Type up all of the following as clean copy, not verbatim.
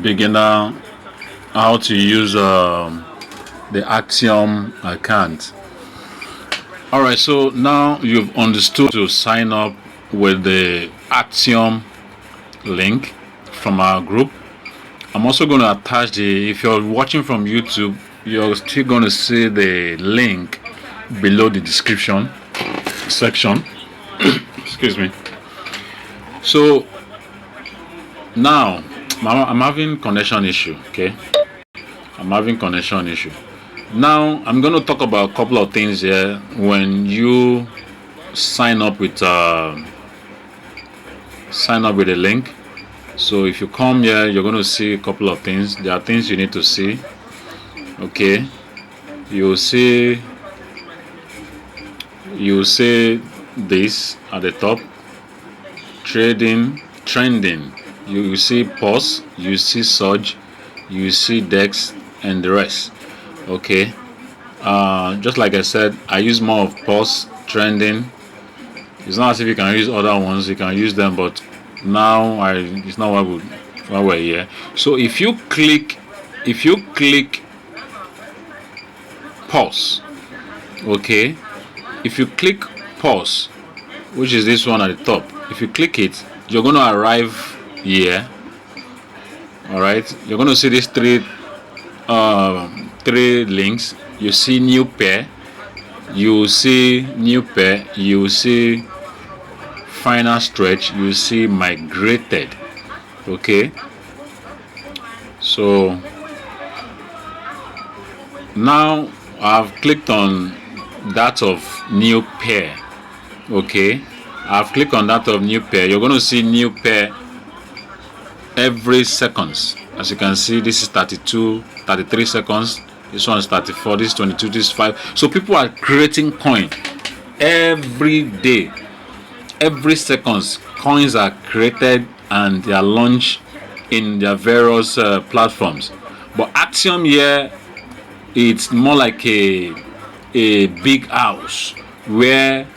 beginner how to use the Axiom account. All right, so now you've understood to sign up with the Axiom link from our group. I'm also going to attach if you're watching from YouTube, you're still going to see the link below the description section. Excuse me. So now I'm having connection issue. Okay, I'm having connection issue. Now I'm going to talk about a couple of things here when you sign up with a link. So if you come here, you're going to see a couple of things. There are things you need to see. Okay, you'll see this at the top, trending. You see pause, you see surge, you see DEX, and the rest. Okay, just like I said, I use more of pause, trending. It's not as if you can use other ones, you can use them, but now it's not why we're here. So if you click pause, okay, if you click pause, which is this one at the top, if you click it, you're going to arrive here. All right, you're going to see these three links. You see new pair, you see new pair, you see final stretch, you see migrated. Okay, so now I've clicked on that of new pair. Okay, I've clicked on that of new pair. You're going to see new pair every seconds. As you can see, this is 32, 33 seconds. This one is 34, this is 22, this is 5. So people are creating coin every day. Every seconds, coins are created and they are launched in their various platforms. But Axiom here, it's more like a big house where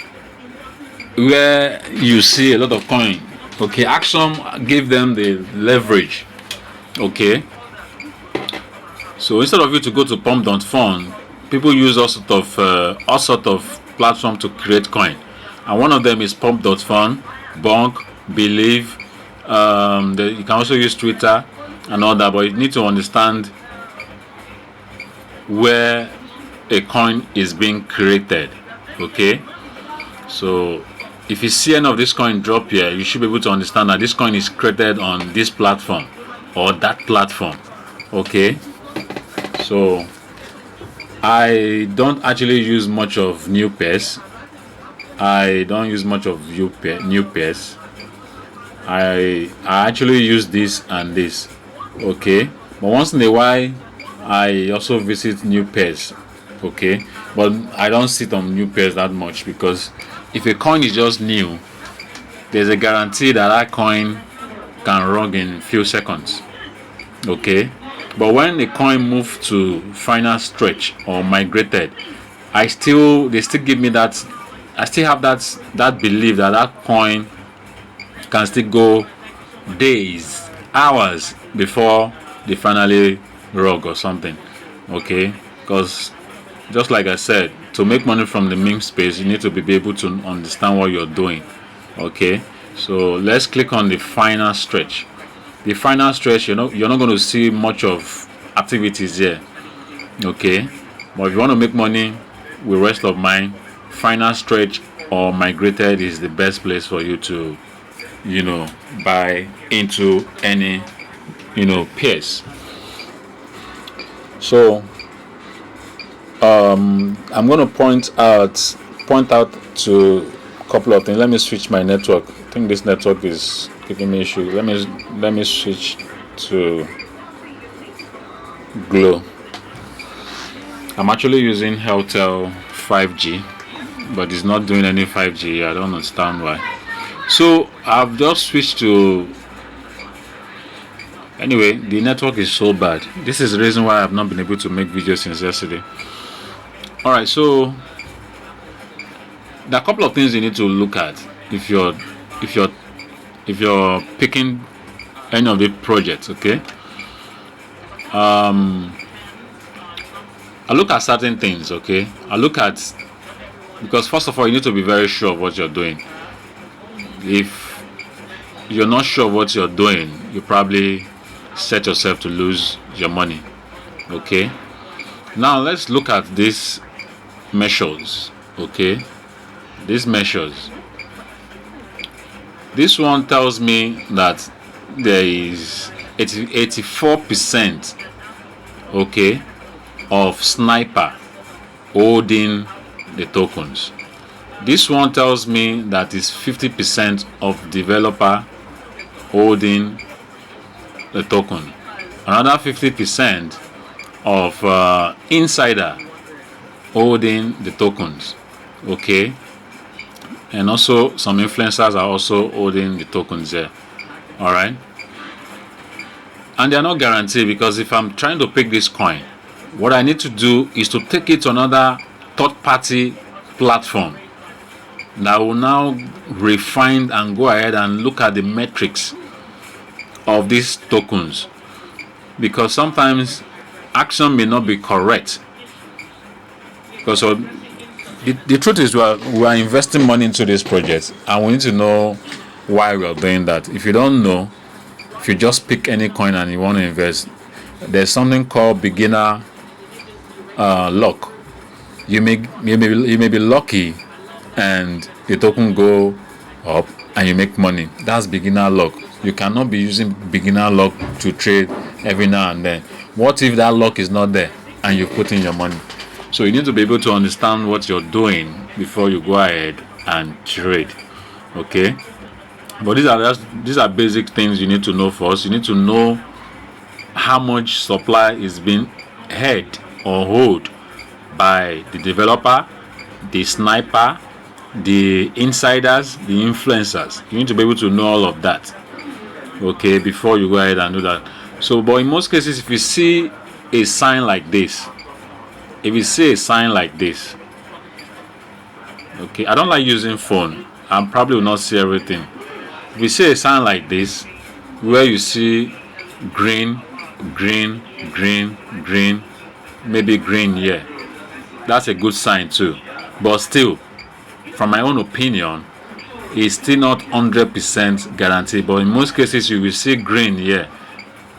you see a lot of coin. Okay, Axiom gave them the leverage. Okay, so instead of you to go to pump.fund, people use all sort of platform to create coin, and one of them is pump.fund, Bonk, Believe. You can also use Twitter and all that, but you need to understand where a coin is being created. Okay, so if you see any of this coin drop here, you should be able to understand that this coin is created on this platform or that platform. Okay, so I don't actually use much of new pairs. I don't use much of new pairs. I actually use this and this. Okay, but once in a while I also visit new pairs. Okay, but I don't sit on new pairs that much, because if a coin is just new, there's a guarantee that that coin can run in few seconds. Okay, but when the coin moves to final stretch or migrated, they still give me that. I still have that belief that coin can still go days, hours before they finally rug or something. Okay, because just like I said, to make money from the meme space, you need to be able to understand what you're doing. Okay, so let's click on the final stretch. The final stretch, you're not going to see much of activities here. Okay, but if you want to make money with rest of mind, final stretch or migrated is the best place for you to buy into any pairs. So I'm going to point out to a couple of things. Let me switch my network. I think this network is giving me issue. Let me switch to Glow. I'm actually using Heltel 5G, but it's not doing any 5G. I don't understand why. So I've just switched to. Anyway, the network is so bad. This is the reason why I've not been able to make videos since yesterday. Alright, so there are a couple of things you need to look at if you're picking any of the projects. Okay, I look at certain things. Okay, I look at, because first of all you need to be very sure of what you're doing. If you're not sure of what you're doing, you probably set yourself to lose your money. Okay, now let's look at these measures. Okay, these measures, this one tells me that there is 84%, okay, of sniper holding the tokens. This one tells me that is 50% of developer holding the token. Another 50% of insider holding the tokens. Okay. And also some influencers are also holding the tokens there. Alright. And they are not guaranteed, because if I'm trying to pick this coin, what I need to do is to take it to another third-party platform that will now refine and go ahead and look at the metrics of these tokens, because sometimes Axion may not be correct. Because the truth is we are investing money into this project, and we need to know why we are doing that. If you don't know, if you just pick any coin and you want to invest, there's something called beginner luck. You may be lucky and the token go up and you make money. That's beginner luck. You cannot be using beginner luck to trade every now and then. What if that luck is not there and you put in your money? So you need to be able to understand what you're doing before you go ahead and trade. Okay, but these are basic things you need to know first. You need to know how much supply is being held or hold by the developer, the sniper, the insiders, the influencers. You need to be able to know all of that, okay, before you go ahead and do that. So, but in most cases, if you see a sign like this, okay, I don't like using phone. I probably will not see everything. If you see a sign like this, where you see green, maybe green here, that's a good sign too. But still, from my own opinion, it's still not 100% guaranteed. But in most cases, you will see green here.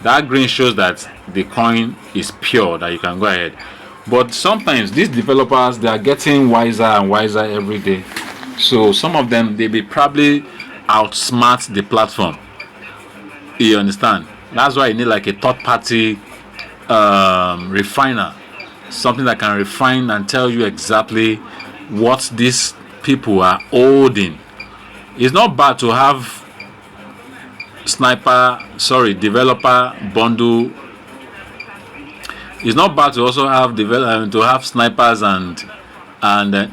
That green shows that the coin is pure, that you can go ahead. But sometimes these developers, they are getting wiser and wiser every day. So some of them, they will probably outsmart the platform. You understand? That's why you need like a third-party refiner, something that can refine and tell you exactly what these people are holding. It's not bad to have developer bundle. It's not bad to also have snipers and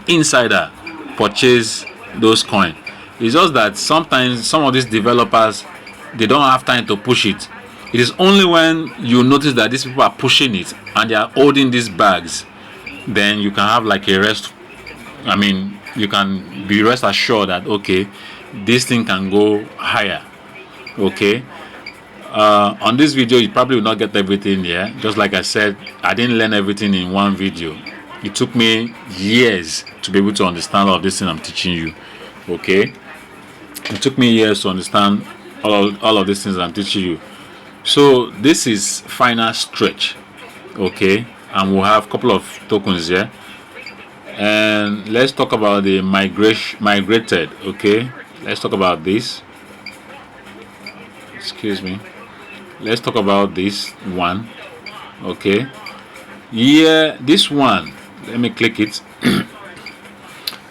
insider purchase those coins. It's just that sometimes some of these developers, they don't have time to push it. It is only when you notice that these people are pushing it and they are holding these bags, then you can have like a rest. I mean, you can be rest assured that okay, this thing can go higher. Okay. On this video, you probably will not get everything here. Just like I said, I didn't learn everything in one video. It took me years to be able to understand all of this thing I'm teaching you. Okay. It took me years to understand all of these things I'm teaching you. So this is final stretch. Okay. And we'll have a couple of tokens here. And let's talk about the migrated. Okay. Let's talk about this. Excuse me. Let's talk about this one. Okay. Yeah, this one. Let me click it.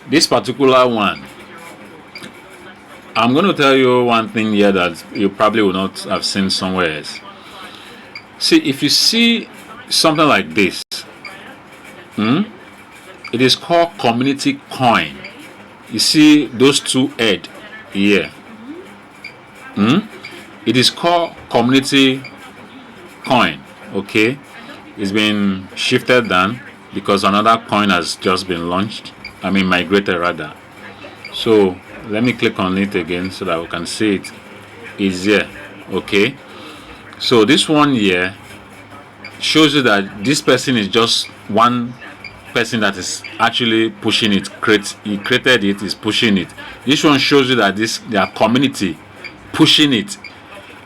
This particular one. I'm going to tell you one thing here that you probably will not have seen somewhere else. See, if you see something like this, it is called community coin. You see those two head here. It is called community coin. Okay, it's been shifted down because another coin has just been launched. I mean migrated rather. So let me click on it again so that we can see it is here. Okay, so this one here shows you that this person is just one person that is actually pushing it. He created it, is pushing it. This one shows you that their community pushing it.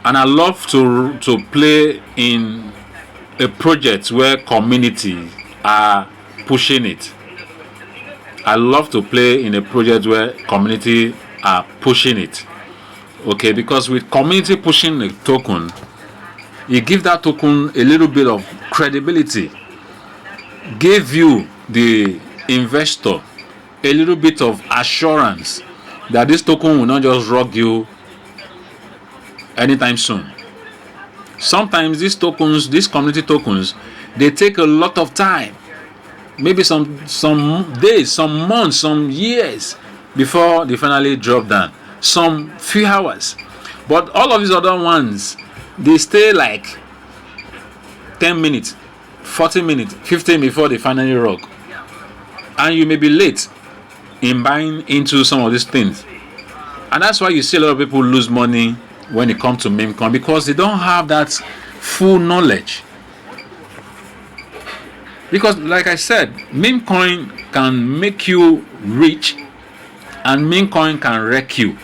And I love to play in a project where community are pushing it. I love to play in a project where community are pushing it. Okay, because with community pushing the token, you give that token a little bit of credibility, give you the investor a little bit of assurance that this token will not just rock you anytime soon. Sometimes these community tokens, they take a lot of time, maybe some days, some months, some years before they finally drop down, some few hours. But all of these other ones, they stay like 10 minutes, 40 minutes, 15 before they finally rock. And you may be late in buying into some of these things. And that's why you see a lot of people lose money when it comes to Memecoin, because they don't have that full knowledge. Because like I said, Memecoin can make you rich and Memecoin can wreck you.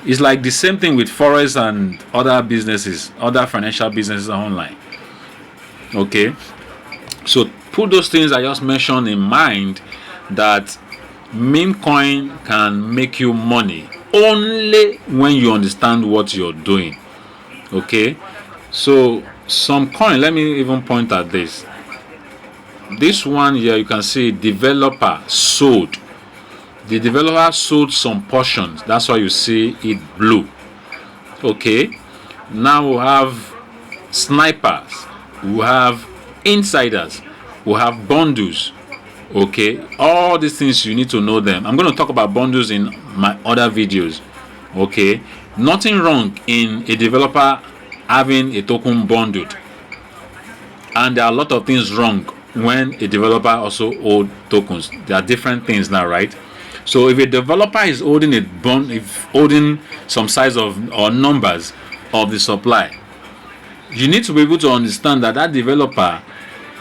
It's like the same thing with Forex and other businesses, other financial businesses online. Okay, so put those things I just mentioned in mind, that Memecoin can make you money only when you understand what you're doing. Okay, so some coin, let me even point at this. This one here, you can see developer sold. The developer sold some portions. That's why you see it blue. Okay. Now we have snipers. We have insiders. We have bundles. Okay. All these things you need to know them. I'm going to talk about bundles in my other videos. Okay. Nothing wrong in a developer having a token bundled. And there are a lot of things wrong when a developer also holds tokens. There are different things now, right? So if a developer is holding holding some size of or numbers of the supply, you need to be able to understand that developer,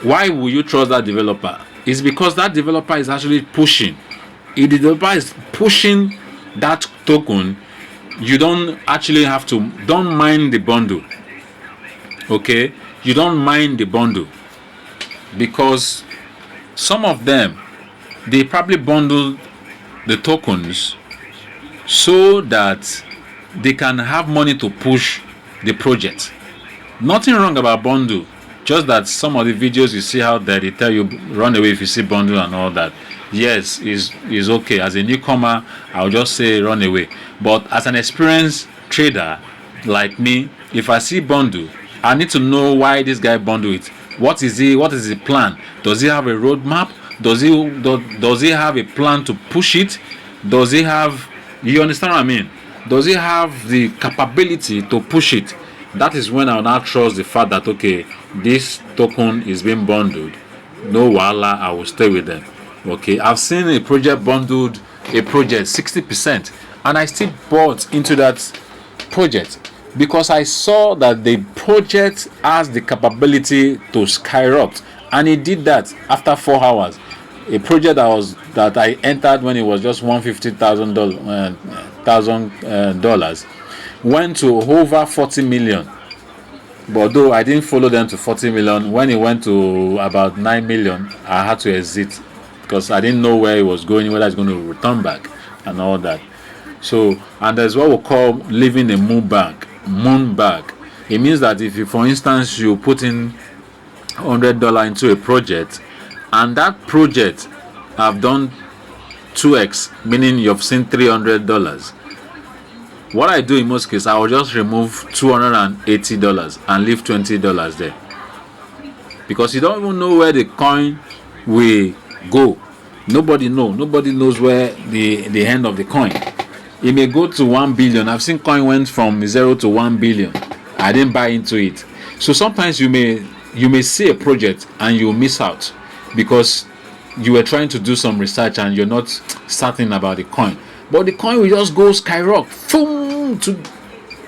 why will you trust that developer? It's because that developer is actually pushing. If the developer is pushing that token, you don't actually don't mind the bundle. Okay? You don't mind the bundle, because some of them, they probably bundle the tokens so that they can have money to push the project. Nothing wrong about bundle, just that some of the videos you see out there, they tell you run away if you see bundle and all that. Yes, is okay. As a newcomer, I'll just say run away. But as an experienced trader like me, if I see bundle, I need to know why this guy bundle it. What is his plan? Does he have a roadmap? Does he have a plan to push it? Does he have, you understand what I mean? Does he have the capability to push it? That is when I'll now trust the fact that, okay, this token is being bundled. No wahala, I will stay with them. Okay, I've seen a project bundled a project 60%, and I still bought into that project because I saw that the project has the capability to skyrocket, and it did that after 4 hours. A project that I entered when it was just $150,000 went to over 40 million. But though I didn't follow them to 40 million, when it went to about 9 million, I had to exit because I didn't know where it was going, whether it's going to return back and all that. So, and there's what we call leaving a moon bag. It means that if you, for instance, you put in $100 into a project, and that project have done 2x, meaning you've seen $300. What I do in most cases, I will just remove $280 and leave $20 there, because you don't even know where the coin will go. Nobody knows where the end of the coin. It may go to 1 billion. I've seen coin went from 0 to 1 billion. I didn't buy into it. So sometimes you may see a project and you miss out because you were trying to do some research and you're not certain about the coin. But the coin will just go skyrocket to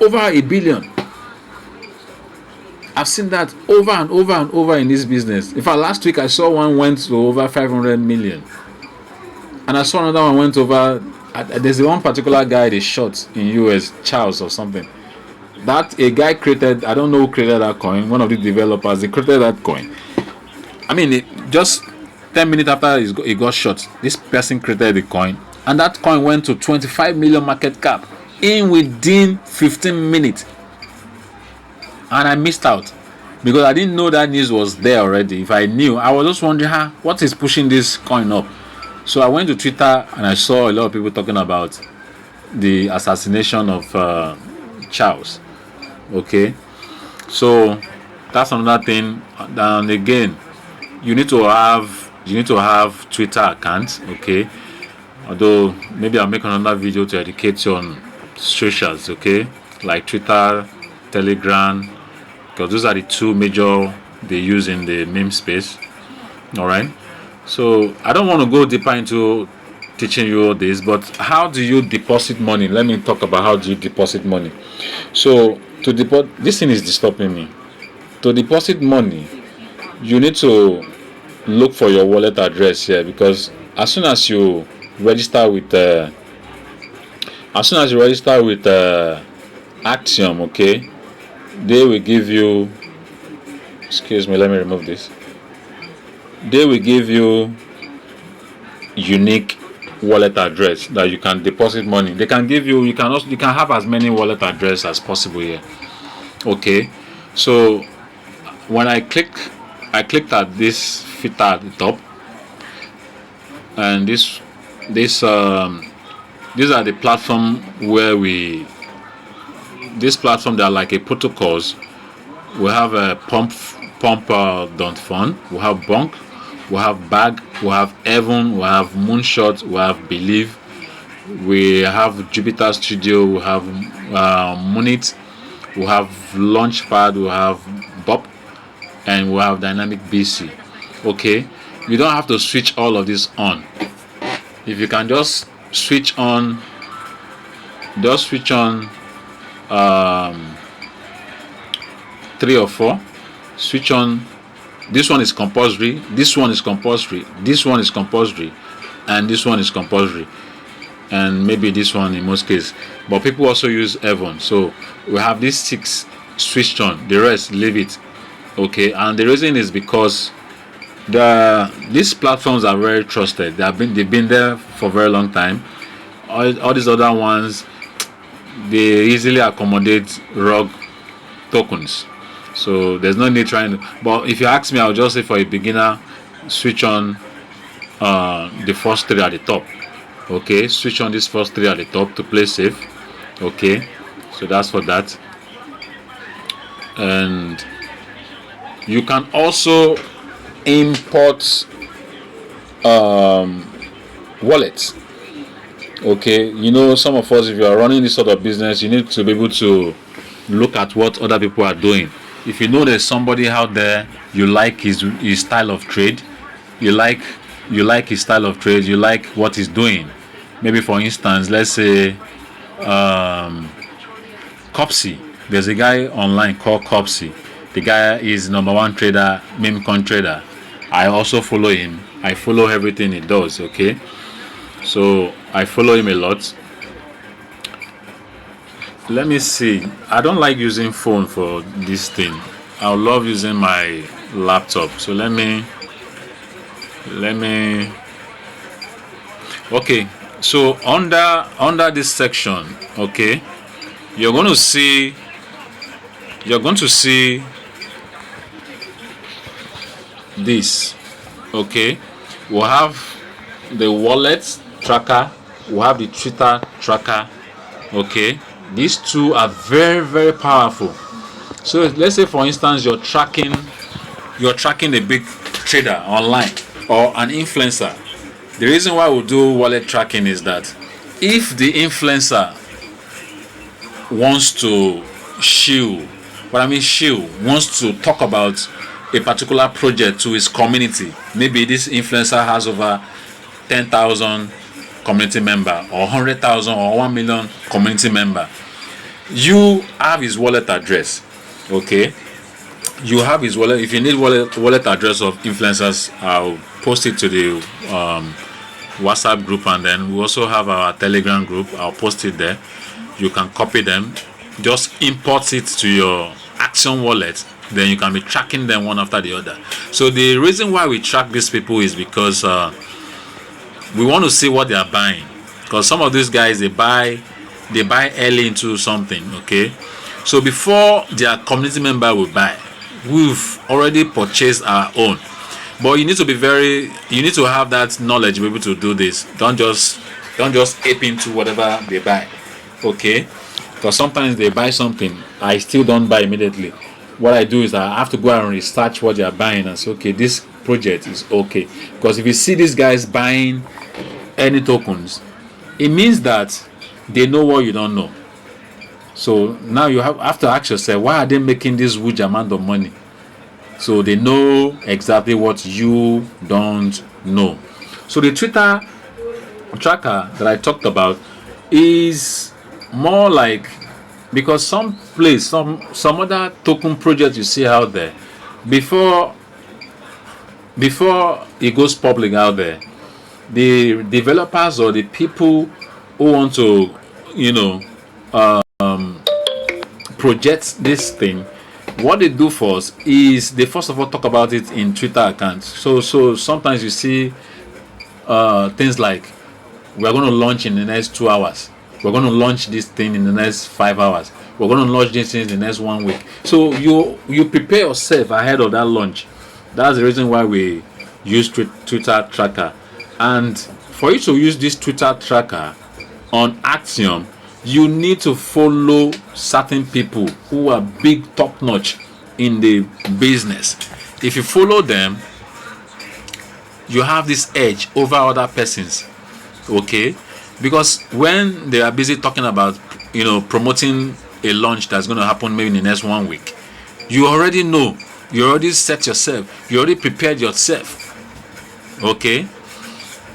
over 1 billion. I've seen that over and over and over in this business. In fact, last week I saw one went to over 500 million, and I saw another one went over. There's one particular guy they shot in US, Charles or something. That a guy created. I don't know who created that coin. One of the developers, they created that coin. I mean, just 10 minutes after he got shot, this person created the coin, and that coin went to 25 million market cap in within 15 minutes. And I missed out because I didn't know that news was there already. If I knew, I was just wondering what is pushing this coin up. So I went to Twitter and I saw a lot of people talking about the assassination of Charles. Okay, so that's another thing. And again, you need to have Twitter accounts. Okay, although maybe I'll make another video to educate you on socials. Okay, like Twitter, Telegram, because those are the two major they use in the meme space. All right, so I don't want to go deeper into teaching you all this, but how do you deposit money? Let me talk about how do you deposit money. So to deposit, this thing is disturbing me. To deposit money, you need to look for your wallet address here, because as soon as you register with Axiom, okay, they will give you, excuse me, let me remove this. They will give you unique wallet address that you can deposit money. They can give you, you can have as many wallet address as possible here. Okay, so when I clicked at this filter at the top, and these are the platform where this platform, they are like a protocols. We have a pump don't fund, we have Bonk, we have Bag, we have Evan, we have Moonshot, we have Believe, we have Jupiter Studio, we have Moonit, we have Launchpad, we have Bop, and we have Dynamic BC. Okay, you don't have to switch all of this on. If you can just switch on 3 or 4, switch on. This one is compulsory, this one is compulsory, this one is compulsory, and this one is compulsory, and maybe this one in most cases, but people also use Evan. So we have these 6 switched on, the rest leave it. Okay, and the reason is because these platforms are very trusted. They've been there for a very long time. All these other ones, they easily accommodate rogue tokens, so there's no need trying to. But if you ask me, I'll just say for a beginner, switch on the first 3 at the top. Okay, switch on these first 3 at the top to play safe. Okay, so that's for that. And you can also import wallets. Okay, you know, some of us, if you are running this sort of business, you need to be able to look at what other people are doing. If you know there's somebody out there, you like his style of trade, you like his style of trade, you like what he's doing. Maybe for instance, let's say Copsy. There's a guy online called Copsy. The guy is #1 trader, memecoin trader. I also follow him. I follow everything he does. Okay, so I follow him a lot. Let me see. I don't like using phone for this thing. I love using my laptop. So let me. Okay. So under this section, okay, you're going to see this. Okay, we'll have the wallet tracker, we'll have the Twitter tracker. Okay, these two are very, very powerful. So let's say for instance you're tracking a big trader online or an influencer. The reason why we do wallet tracking is that if the influencer wants to wants to talk about a particular project to his community, maybe this influencer has over 10,000 community member or 100,000 or 1 million community member, you have his wallet address. Okay, you have his wallet. If you need wallet address of influencers, I'll post it to the WhatsApp group, and then we also have our Telegram group. I'll post it there. You can copy them, just import it to your Axion wallet, then you can be tracking them one after the other. So the reason why we track these people is because we want to see what they are buying, because some of these guys, they buy early into something. Okay, so before their community member will buy, we've already purchased our own. But you need to have that knowledge to be able to do this. Don't just ape into whatever they buy. Okay, because sometimes they buy something, I still don't buy immediately. What I do is I have to go and research what they are buying and say, okay, this project is okay. Because if you see these guys buying any tokens, it means that they know what you don't know. So now you have to ask yourself, why are they making this huge amount of money? So they know exactly what you don't know. So the Twitter tracker that I talked about is more like, because some other token project you see out there, before it goes public out there, the developers or the people who want to project this thing, what they do first is they first of all talk about it in Twitter accounts. So sometimes you see things like, we're going to launch in the next 2 hours, we're going to launch this thing in the next 5 hours, we're going to launch this thing in the next 1 week. So you prepare yourself ahead of that launch. That's the reason why we use Twitter tracker. And for you to use this Twitter tracker on Axiom, you need to follow certain people who are big, top notch in the business. If you follow them, you have this edge over other persons. Okay, because when they are busy talking about promoting a launch that's going to happen maybe in the next 1 week, you already know, you already set yourself, you already prepared yourself. Okay,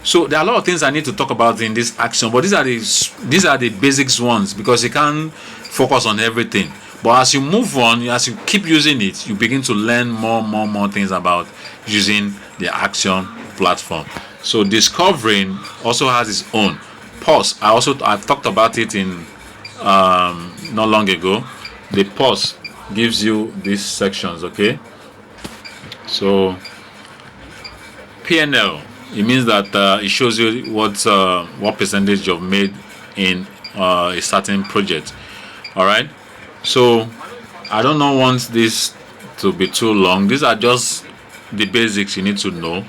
so there are a lot of things I need to talk about in this action, but these are the basics ones, because you can't focus on everything. But as you move on, as you keep using it, you begin to learn more things about using the Axion platform. So discovering also has its own pause. I've talked about it in not long ago. The pause gives you these sections. Okay, so PNL, it means that it shows you what percentage you've made in a certain project. All right, so I don't want this to be too long. These are just the basics you need to know.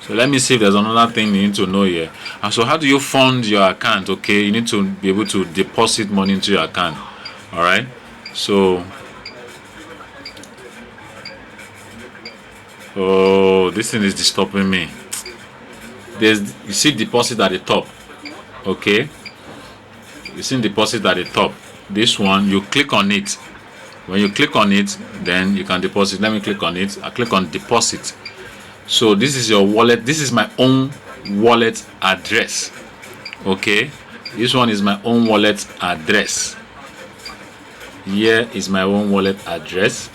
So let me see if there's another thing you need to know here. And so how do you fund your account? Okay, you need to be able to deposit money into your account. All right, so this thing is disturbing me. You see deposit at the top. Okay, you see deposit at the top. This one, you click on it. When you click on it, then you can deposit. Let me click on it. I click on deposit. So this is your wallet. This is my own wallet address. Okay, this one is my own wallet address. Here is my own wallet address.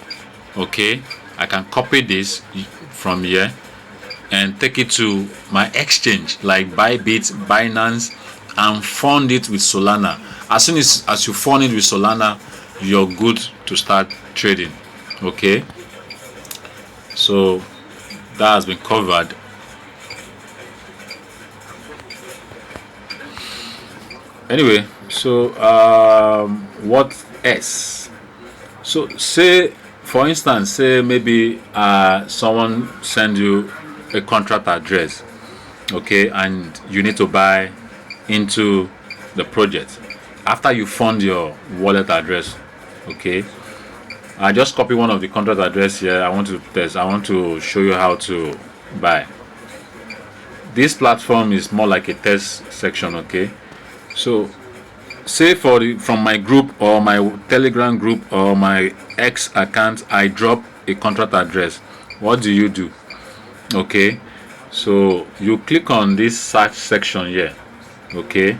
Okay, I can copy this from here and take it to my exchange like Bybit, Binance, and fund it with Solana. As soon as you fund it with Solana, you're good to start trading. Okay, so that has been covered. Anyway, so what else? So say, for instance, say maybe someone send you a contract address, okay, and you need to buy into the project after you fund your wallet address. Okay, I just copy one of the contract address here. I want to test. I want to show you how to buy. This platform is more like a test section. Okay, so say from my group or my Telegram group or my X account, I drop a contract address. What do you do? Okay, so you click on this search section here. Okay,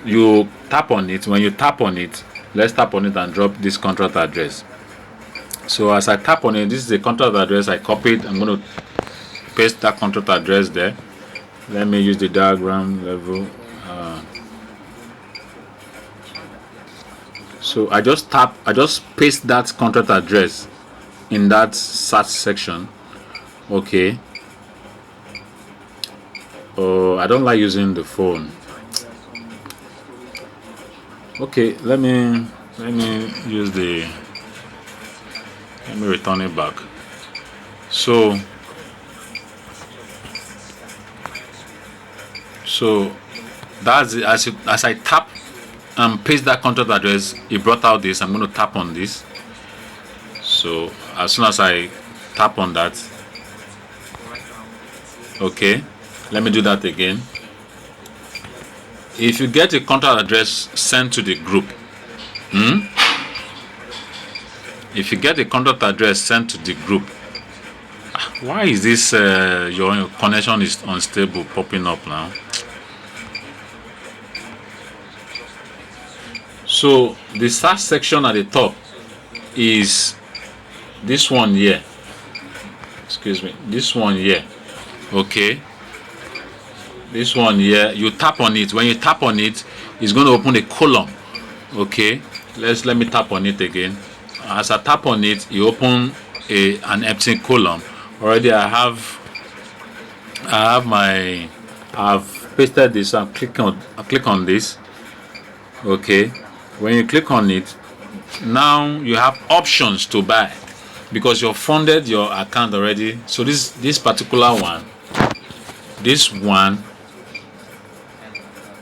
you tap on it. When you tap on it, let's tap on it and drop this contract address. So as I tap on it, this is the contract address I copied. I'm going to paste that contract address there. Let me use the diagram level. So I just paste that contract address in that search section. Okay. Oh, I don't like using the phone. Okay, let me use the, let me return it back. So that's it. As I tap and paste that contract address, it brought out this. I'm going to tap on this. So as soon as I tap on that, okay, let me do that again. If you get a contract address sent to the group, if you get a contract address sent to the group, why is this your connection is unstable popping up now? So the search section at the top is this one here. Excuse me, this one here. Okay, this one here. You tap on it. When you tap on it, it's going to open a column. Okay, let me tap on it again. As I tap on it, you open an empty column. Already I've pasted this. I'll click on this. Okay, when you click on it, now you have options to buy because you've funded your account already. So this particular one,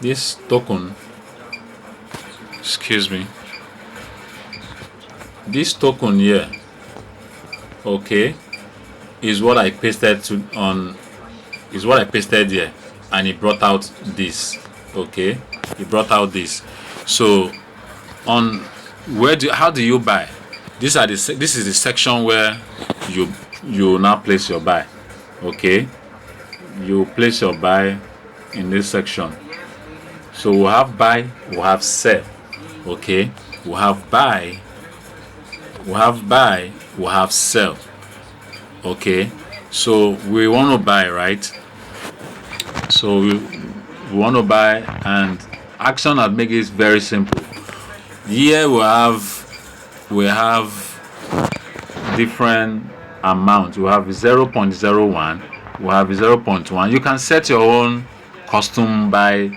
this token, excuse me, this token here, okay, is what I pasted here, and it brought out this. Okay, it brought out this. So on how do you buy? This is the section where you now place your buy. Okay, you place your buy in this section. So we have buy, we have sell. Okay, we have buy, we have sell. Okay, so we want to buy, right? So we want to buy, and Axion has made it very simple. Here we have different amounts. We have 0.01, we have 0.1. You can set your own custom buy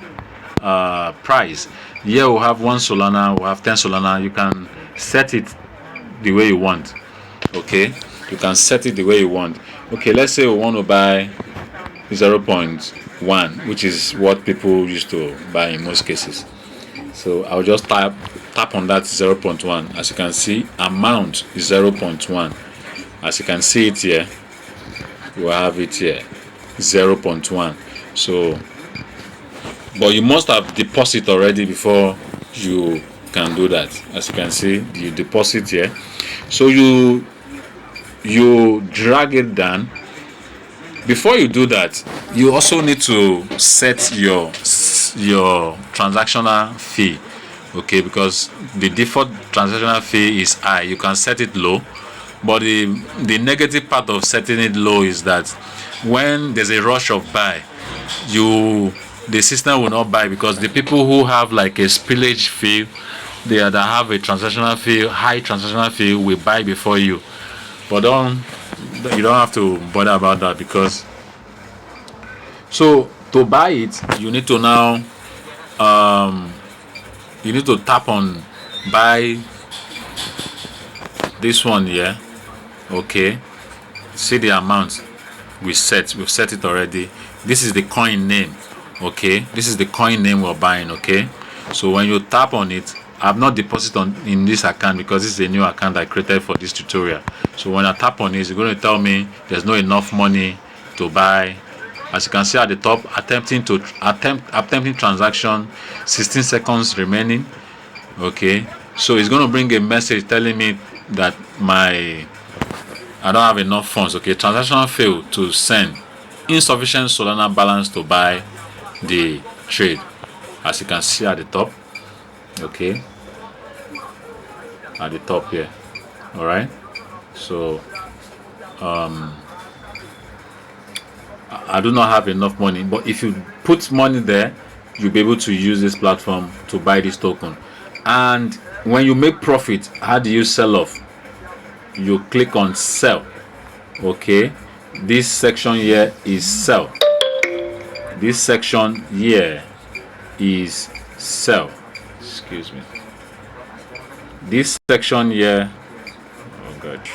price. Here we have 1 Solana, we have 10 Solana. You can set it the way you want. Okay, you can set it the way you want. Okay, let's say we want to buy 0.1, which is what people used to buy in most cases. So I'll just tap on that 0.1. As you can see, amount is 0.1. As you can see it here, we have it here, 0.1. So but you must have deposit already before you can do that. As you can see, you deposit here. So you drag it down. Before you do that, you also need to set your transactional fee. Okay, because the default transactional fee is high. You can set it low, but the negative part of setting it low is that when there's a rush of buy, the system will not buy, because the people who have like a spillage fee, that have a transactional fee, high transactional fee, will buy before you. But you don't have to bother about that, because so to buy it, you need to now you need to tap on buy this one here. Okay, see the amount we've set it already. This is the coin name. Okay, this is the coin name we're buying. Okay, so when you tap on it, I've not deposited in this account because this is a new account I created for this tutorial. So when I tap on it, it's going to tell me there's not enough money to buy. As you can see at the top, attempting transaction, 16 seconds remaining. Okay, so it's going to bring a message telling me that I don't have enough funds. Okay, transaction failed to send, insufficient Solana balance to buy the trade. As you can see at the top. Okay, at the top here. All right, So I do not have enough money, but if you put money there, you'll be able to use this platform to buy this token. And when you make profit, how do you sell off? You click on sell. Okay, this section here is sell. This section here is sell. Excuse me. This section here, oh gosh.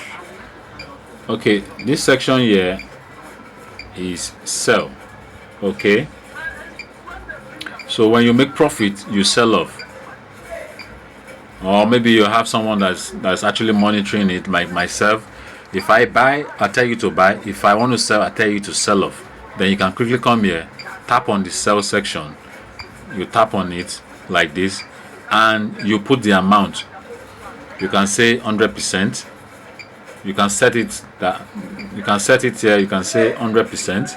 Okay, this section here is sell. Okay, so when you make profit, you sell off. Or maybe you have someone that's actually monitoring it, like myself. If I buy, I tell you to buy. If I want to sell, I tell you to sell off. Then you can quickly come here, tap on the sell section. You tap on it like this, and you put the amount. You can say 100%. You can set it that you can set it here. You can say 100%.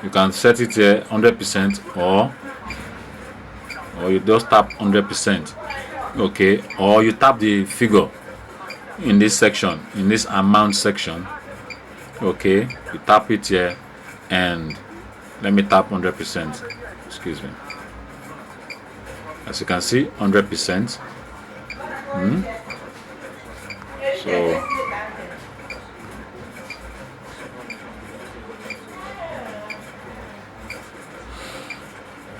You can set it here 100%, or you just tap 100%. Okay, or you tap the figure in this section, in this amount section. Okay, you tap it here, and let me tap 100%. Excuse me. As you can see, 100%. So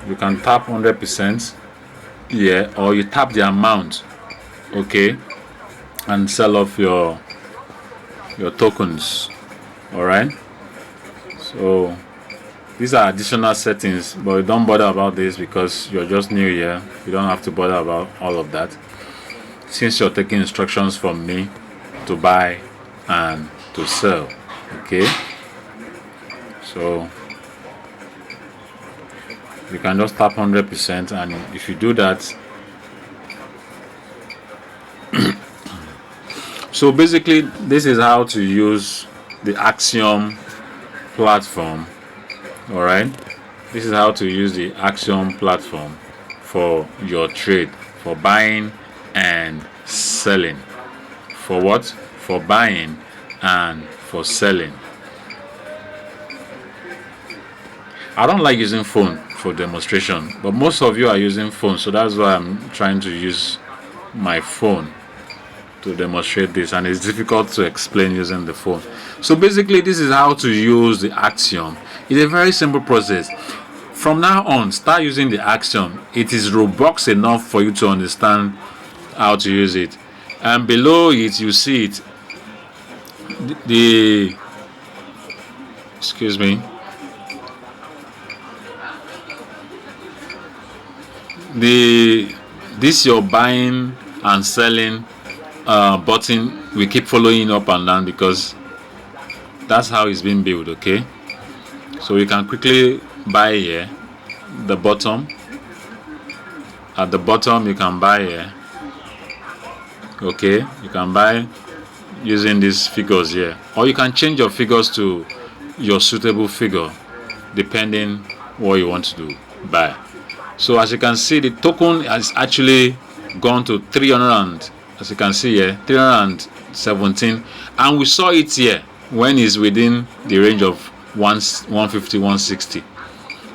you can tap 100% here, or you tap the amount, okay, and sell off your tokens. All right, so these are additional settings, but don't bother about this because you're just new here. You don't have to bother about all of that, since you're taking instructions from me to buy and to sell. Okay, so you can just tap 100%, and if you do that, so basically this is how to use the Axiom platform. All right, this is how to use the Axiom platform for your trade, for buying and selling. For what? For buying and for selling. I don't like using phone for demonstration, but most of you are using phone, so that's why I'm trying to use my phone to demonstrate this, and it's difficult to explain using the phone. So basically this is how to use the Axiom. It's a very simple process. From now on, start using the Axiom. It is robust enough for you to understand how to use it, and below it you see it, the excuse me, this your buying and selling button we keep following up and down because that's how it's been built. Okay, so you can quickly buy here, the bottom, at the bottom you can buy here. Okay, you can buy using these figures here, or you can change your figures to your suitable figure depending what you want to do buy. So as you can see, the token has actually gone to 300, as you can see here, 317, and we saw it here when it's within the range of 150, 160.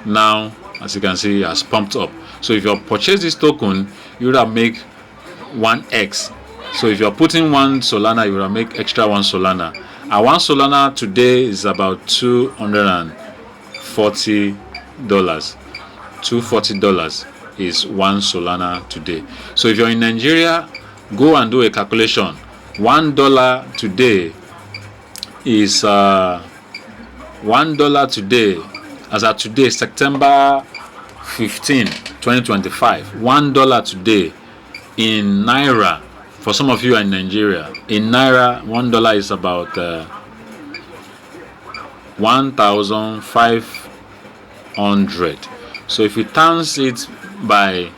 Now as you can see, it has pumped up. So if you purchase this token, you would have make 1x. So if you're putting 1 Solana, you will make extra 1 Solana. And 1 Solana today is about $240. $240 is 1 Solana today. So if you're in Nigeria, go and do a calculation. $1 today is $1 today, as of today, September 15, 2025. $1 today in Naira. For some of you in Nigeria, in Naira, $1 is about 1,500. So if you times it by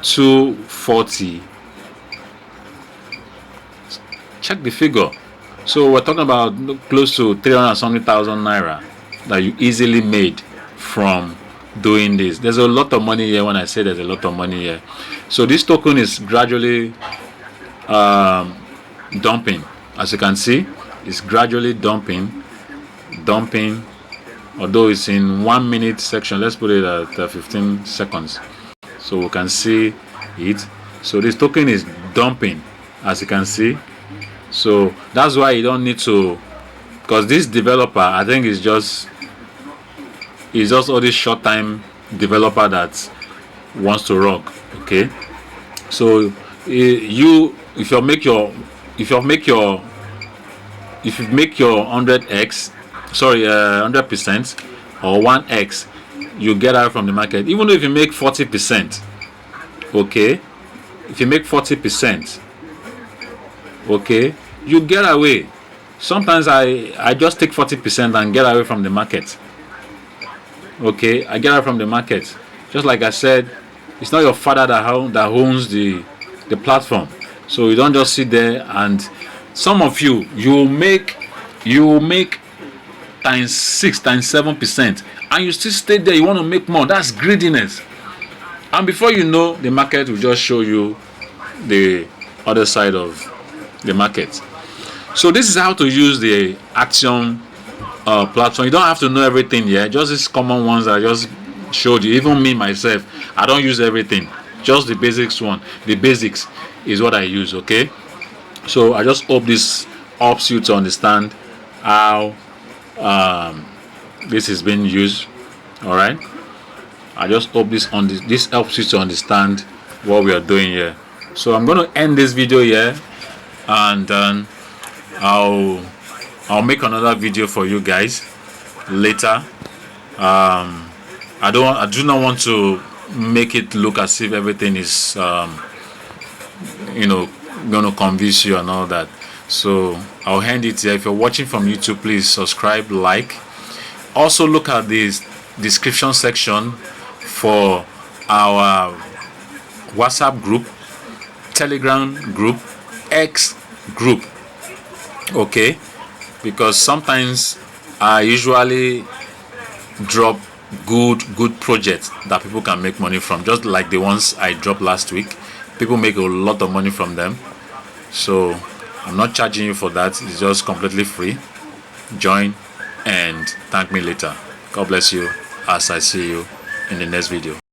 240, check the figure. So we're talking about close to 300 something thousand naira that you easily made from doing this. There's a lot of money here. When I say there's a lot of money here, so this token is gradually dumping. As you can see, it's gradually dumping, although it's in 1 minute section. Let's put it at 15 seconds so we can see it. So this token is dumping, as you can see. So that's why you don't need to, because this developer, I think, is just all this short time developer that wants to rock. Okay, so if you make your 100x, sorry, 100% or 1x, you get out from the market. Even though if you make 40%, okay, if you make 40%, okay, you get away. Sometimes I just take 40% and get away from the market. Okay, I get away from the market. Just like I said, it's not your father that owns the platform. So you don't just sit there, and some of you will make times 6, times 7%, and you still stay there. You want to make more. That's greediness. And before you know, the market will just show you the other side of the market. So this is how to use the Axion platform. You don't have to know everything yet. Just these common ones I just showed you. Even me myself, I don't use everything. Just the basics one. The basics is what I use. Okay. So I just hope this helps you to understand how this is being used. All right. I just hope this helps you to understand what we are doing here. So I'm going to end this video here, and then I'll make another video for you guys later. I do not want to make it look as if everything is going to convince you and all that. So I'll end it here. If you're watching from YouTube, please subscribe, like. Also look at this description section for our WhatsApp group, Telegram group, X group. Okay, because sometimes I usually drop good projects that people can make money from, just like the ones I dropped last week. People make a lot of money from them, so I'm not charging you for that. It's just completely free. Join and thank me later. God bless you as I see you in the next video.